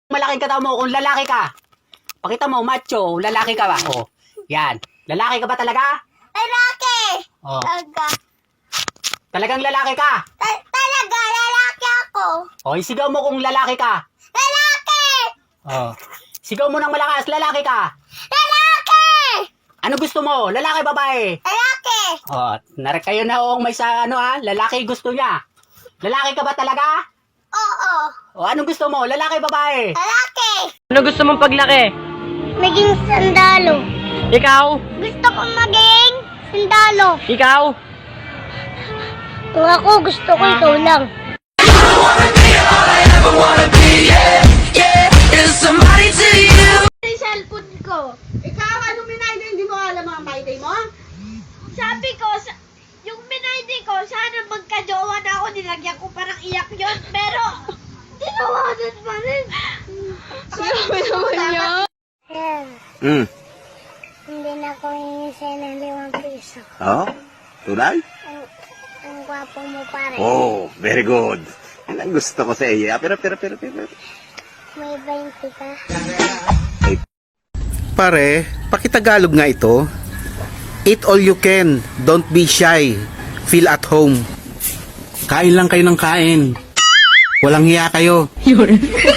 Malaking katawan mo kung lalaki ka. Pakita mo, macho, lalaki ka ba? Oh, yan. Lalaki ka ba talaga? Lalaki! Oh. Talaga. Talagang lalaki ka. Talaga, lalaki ako. Oh, isigaw mo kung lalaki ka. Lalaki! Oh. Sigaw mo ng malakas, lalaki ka. Lalaki! Ano gusto mo? Lalaki, babae? Lalaki! Oh, narik kayo na may sa lalaki gusto niya. Lalaki ka ba talaga? Oo. O anong gusto mo? Lalaki, babae? Lalaki! Ano gusto mong paglaki? Maging sandalo. Ikaw? Gusto kong maging sandalo. Ikaw? Kung ako gusto ko, ikaw lang. Yung cellphone ko. Ikaw, ano minayday? Hindi mo alam ang mayday mo? Sabi ko, yung minayday ko, sana magka-jowa na ako, nilagyan ko parang iyak yun, pero tinawanan pa rin. Sinabi naman niya. Hmm. Hindi na ako hingi sa'yo ng 5 piso. Oh? Tunay? Ang gwapo mo pa rin. Oh, very good. Yan ang gusto ko sa iyo. Pero. May 20 ka. Pare, pakitagalog nga ito. Eat all you can. Don't be shy. Feel at home. Kain lang kayo ng kain. Walang hiya kayo.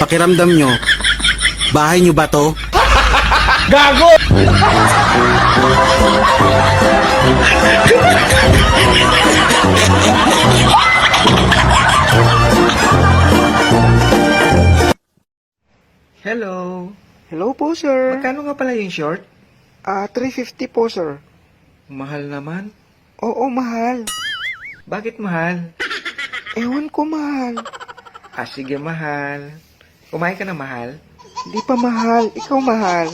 Pakiramdam nyo. Bahay nyo ba to? Gago! Hello. Hello po, sir. Magkano nga pala yung short? 350 po, sir. Mahal naman. Oo, mahal. Bakit mahal? Ewan ko, mahal. Sige, mahal. Kumain ka na mahal? Di pa mahal. Ikaw mahal.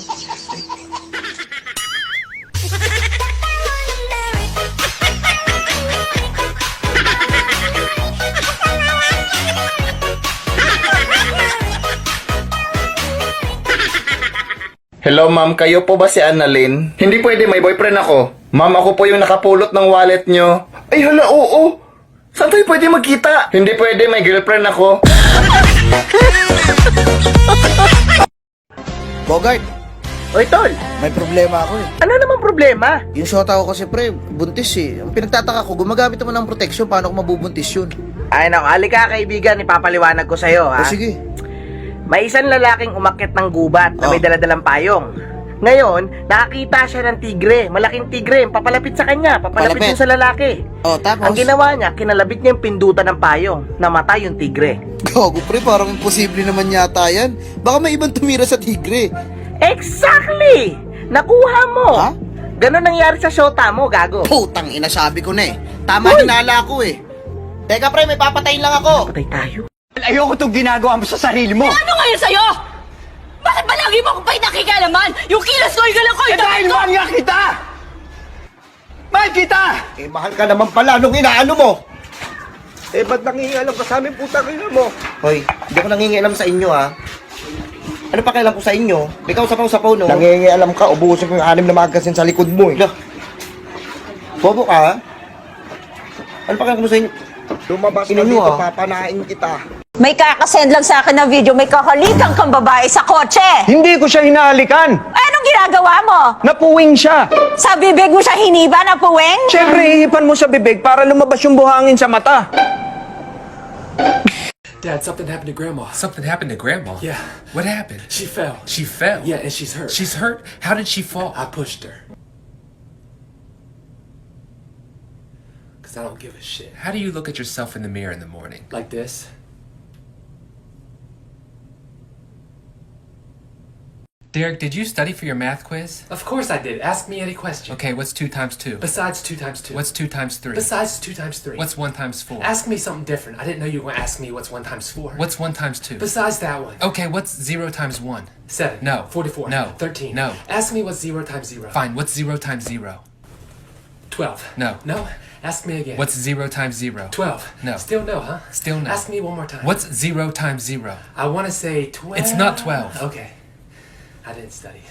Hello ma'am, kayo po ba si Annalyn? Hindi pwede, may boyfriend ako. Ma'am, ako po yung nakapulot ng wallet nyo. Ay hala, oo. Saan tayo pwede magkita? Hindi pwede, may girlfriend ako. Bogart, Oy, tol. may problema ako eh. Ano naman problema? Yung shota ko kasi pre, buntis eh. Ang pinagtataka ko, gumagamit naman ng protection, paano ko mabubuntis yun? Ay, naku, halika kaibigan, ipapaliwanag ko sa'yo, ha? O sige. May isang lalaking umakyat ng gubat na may daladalang payong. Ngayon, nakakita siya ng tigre, malaking tigre, papalapit sa kanya, papalapit Palapit. din sa lalaki. O, tapos? Ang ginawa niya, kinalabit niya yung pindutan ng payong, namatay yung tigre. Gago pre, parang imposible naman yata yan. Baka may ibang tumira sa tigre. Exactly! Nakuha mo! Ha? Ganon nangyari sa shota mo, gago. Putang ina, sabi ko na eh. Tama hinala ko eh. Teka pre, may papatayin lang ako. Patay tayo. Ayoko itong ginagawa mo sa sarili mo. Ano ngayon sa'yo? Bakit ba lagi mo akong pa'y nakikalaman? Yung kilos ko, yung ko, yung Dahil mangya kita! Mahal kita! Eh, mahal ka naman pala. Anong inaano mo? Eh, ba't nangingialam ka sa amin, putang ina mo? Hoy, hindi ako nangingialam sa inyo ha. Ano pa kailan ko sa inyo? Ikaw sapaw-sapaw no? Nangingialam ka, ubusin ko yung 6 na magazine sa likod mo eh. Bobo ka ha? Ano pa kailan ko sa inyo? Lumabas ka Ina nyo, dito, ah. papanain kita. May kakasend lang sa akin na video, may kakalikan kang babae sa kotse. Hindi ko siya hinahalikan! Ay, anong ginagawa mo? Napuwing siya! Sa bibig mo siya hiniba na puweng? Siyempre, ihipan mo sa bibig para lumabas yung buhangin sa mata. Dad, something happened to Grandma. Something happened to Grandma? Yeah. What happened? She fell. She fell? Yeah, and she's hurt. She's hurt? How did she fall? I pushed her. Because I don't give a shit. How do you look at yourself in the mirror in the morning? Like this. Derek, did you study for your math quiz? Of course I did. Ask me any question. Okay, what's 2 times 2? Besides 2 times 2. What's 2 times 3? Besides 2 times 3. What's 1 times 4? Ask me something different. I didn't know you were going to ask me what's 1 times 4. What's 1 times 2? Besides that one. Okay, what's 0 times 1? 7. No. 44. No. 13. No. Ask me what's 0 times 0. Fine, what's 0 times 0? 12. No. No? Ask me again. What's 0 times 0? 12. No. Still no, huh? Still no. Ask me one more time. What's 0 times 0? I want to say 12. It's not 12. Okay. I didn't study.